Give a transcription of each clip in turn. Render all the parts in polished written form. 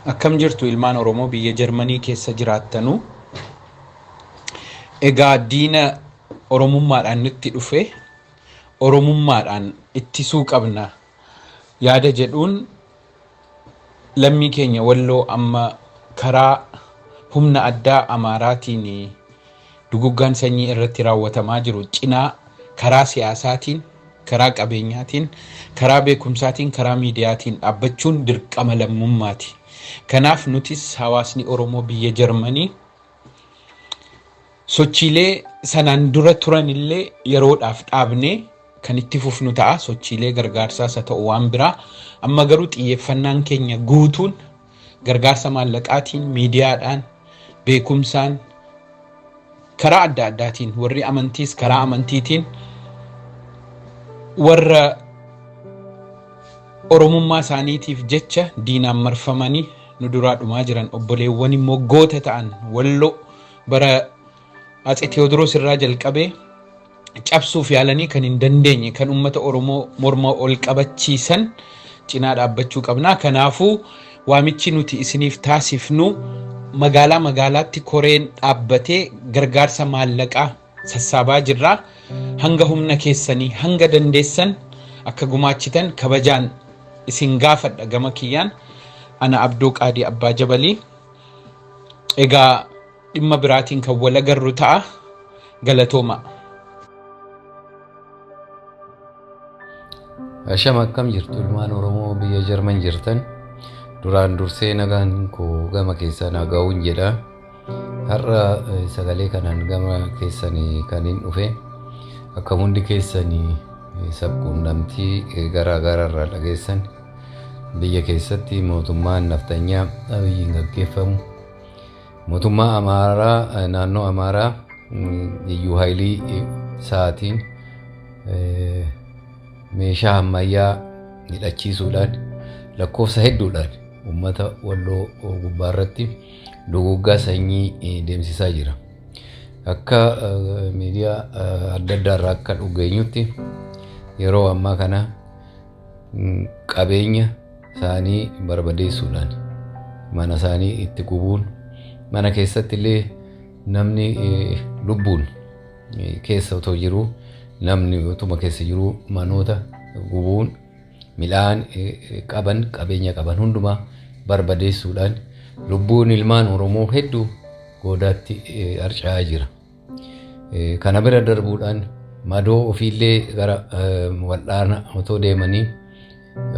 Akkam jirtu ilmaan Oromoo biyya Jarmanii keessa jiraattanu. Egaa diina Oromummaadhaan nutti dhufe Oromummaadhaan ittisuu qabna yaada jedhuun lammii keenya Walloo amma karaa humna addaa Amaaraatiin duguggaan sanyii irratti raawwatamaa jiru cinaa karaa siyaasaatiin, karaa qabeenyaatiin, karaa beekumsaatiin, karaa miidiyaatiin dhaabbachuun dirqama lammummaati. Kanaaf nutis hawaasni Oromoo biyya Jarmanii sochiilee sanaan dura turanillee yeroodhaaf dhaabnee kan itti fufnu ta'a. Sochiilee gargaarsaas haa ta'u waan biraa. Amma garuu xiyyeeffannaan keenya guutuun gargaarsa maallaqaatiin, miidiyaadhaan, beekumsaan, karaa adda addaatiin, warri amantiis karaa amantiitiin warra Oromummaa isaaniitiif jecha diinaan marfamanii nu duraa dhumaa jiran obboleewwan immoo goota ta'an Walloo bara Atse Tewoodiroos irraa jalqabee cabsuuf yaalanii kan hin dandeenye kan uummata Oromoo morma ol qabachiisan cinaa dhaabbachuu qabna. Kanaafuu waamichi nuti isiniif taasifnu magaalaatti koreen dhaabbatee gargaarsa maallaqaa sassaabaa jirra. Hanga humna keessanii hanga dandeessan akka gumaachitan kabajaan isin gaafadha gama kiyyaan. Ana Abduu Qaadii Abbaa Jabalii. Egaa dhimma biraatiin kan wal agarru ta'a. Galatooma. Ashama akkam jirtu ilmaan Oromoo biyya Jarman jirtan. Duraan dursee nagaan koo gama keessan nagaa'uun jedha. Har'a sagalee kanaan gama keessanii kan hin dhufe. Akka hundi keessanii sabquunnamtii garaa irraa dhageessan biyya keessatti mootummaan naftanyaa Abiyyiin gaggeeffamu mootummaa Amaaraa naannoo Amaaraa Liyyuu Haayilii sa'aatiin meeshaa ammayyaa hidhachiisuudhaan lakkoofsa hedduudhaan uummata Walloo gubbaarratti duguggaa sanyii deemsisaa jira. Akka miidiyaa adda addaarraa akka dhageenyutti yeroo ammaa kana qabeenya isaanii barbadeessuudhaan mana isaanii itti gubuun mana keessatti illee namni lubbuun keessa otoo jiru namni utuma keessa jiru manoota gubuun midhaan qaban qabeenya qaban hundumaa barbadeessuudhaan lubbuun ilmaan Oromoo hedduu goodaatti harca'aa jira. Kana bira darbuudhaan madoo ofiillee gara wal'aana otoo deemanii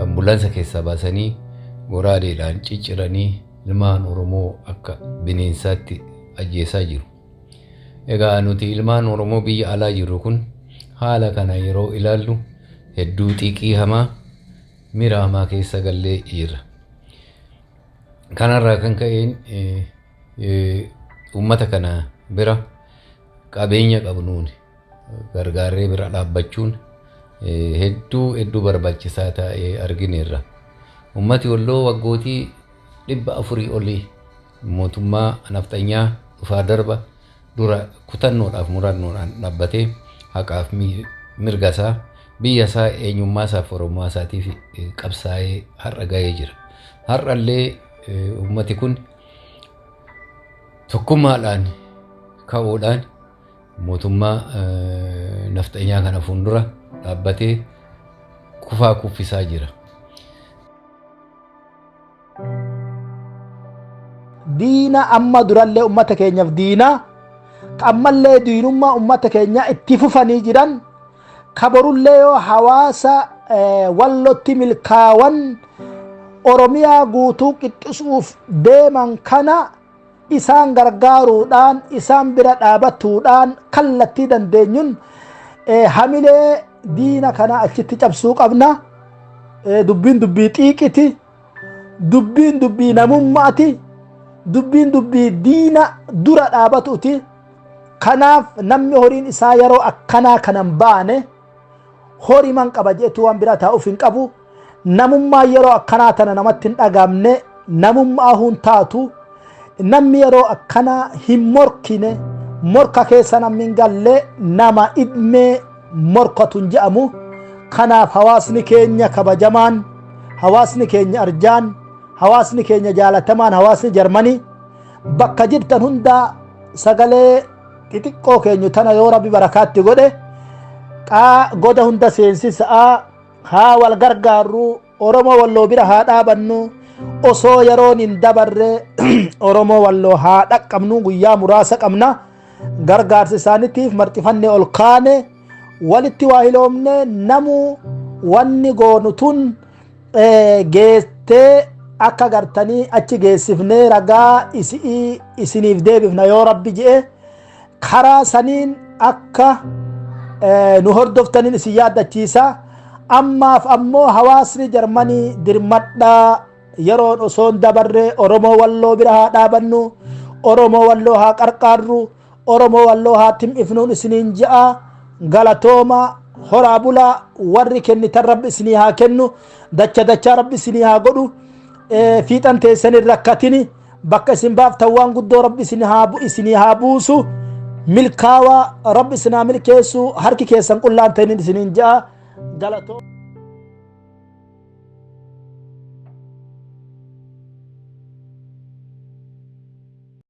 ambulansa keessaa baasanii goraadeedhaan cicciranii ilmaan Oromoo akka bineensaatti ajjeesaa jiru. Egaa nuti ilmaan Oromoo biyya alaa jirru kun haala kana yeroo ilaallu hedduu xiiqii hamaa miira hamaa keessa gallee jirra. Kanarraa kan ka'een uummata kana bira qabeenya qabnuun gargaarree bira dhaabbachuun hedduu barbaachisaa ta'ee argineerra. Uummati Walloo waggootii 400 olii mootummaa naftanyaa dhufaa darba dura kutannoodhaaf murannoodhaan dhaabbatee haqaaf mirga isaa biyya isaa eenyummaa isaaf Oromummaa isaatiif qabsaa'ee har'a ga'ee jira. Har'allee uummati kun tokkummaadhaan ka'uudhaan mootummaa naftanyaa kana fuuldura dhaabbatee kufaa kuffisaa jira. Diina amma durallee ummata keenyaaf diina ammallee diinummaa ummata keenya itti fufanii jiran kaborullee yoo hawaasa Wallootti milkaawan Oromiyaa guutuu qixxisuuf deeman kana isaan gargaaruudhaan isaan bira dhaabatuudhaan kallattii dandeenyuun hamilee diina kana achitti cabsuu qabna. Dubbiin dubbii xiiqiti, dubbiin dubbii namummaati, dubbiin dubbii diina dura dhaabatuuti. Kanaaf namni horiin isaa yeroo akkanaa kanan baane horii man qaba jeetu waan biraa taa'uuf hin qabu. Namummaa yeroo akkanaa tana namatti hin dhagamne namummaa hun taatu. Namni yeroo akkanaa hin morkine morka keessa namni hin galle nama idmee morkatun jedhamu. Kanaaf hawaasni keenya kabajamaan, hawaasni keenya arjaan, hawaasni keenya jaalatamaan hawaasni Jarmanii bakka jirtan hunda sagalee xixiqqoo keenya tana yoo rabbi barakaatti godhe goda hunda seensisaa haa wal gargaarru Oromoo Walloo bira haa dhaabannu osoo yeroon hin dabarre Oromoo Walloo haa dhaqqabnu guyyaa muraasa qabna gargaarsa isaaniitiif marxifannee ol kaane walitti waa hiloomne namu wanni goonu tun geestee akka gartanii achi geessifnee ragaa isiniif deebifna yoo rabbi je'e karaa saniin akka nu hordoftaniin isin yaaddachiisa ammaaf ammoo hawaasni Jarmanii dirmadhaa yeroon osoon dabarre Oromoo Walloo bira haa dhaabannu Oromoo Walloo haa qarqaarru Oromoo Walloo haa tim'ifnuun isiniin je'a galatooma horaa bulaa warri kennitan rabbi isinii haa kennu dachaa rabbi isinii haa godhu fiixan teessanii rakkatini bakka isin baaftan waan guddoo rabbi isinii haa buusu milkaawaa rabbi isinaa milkeessu harki keessan qullaan ta'iniin isiniin je'a galatoo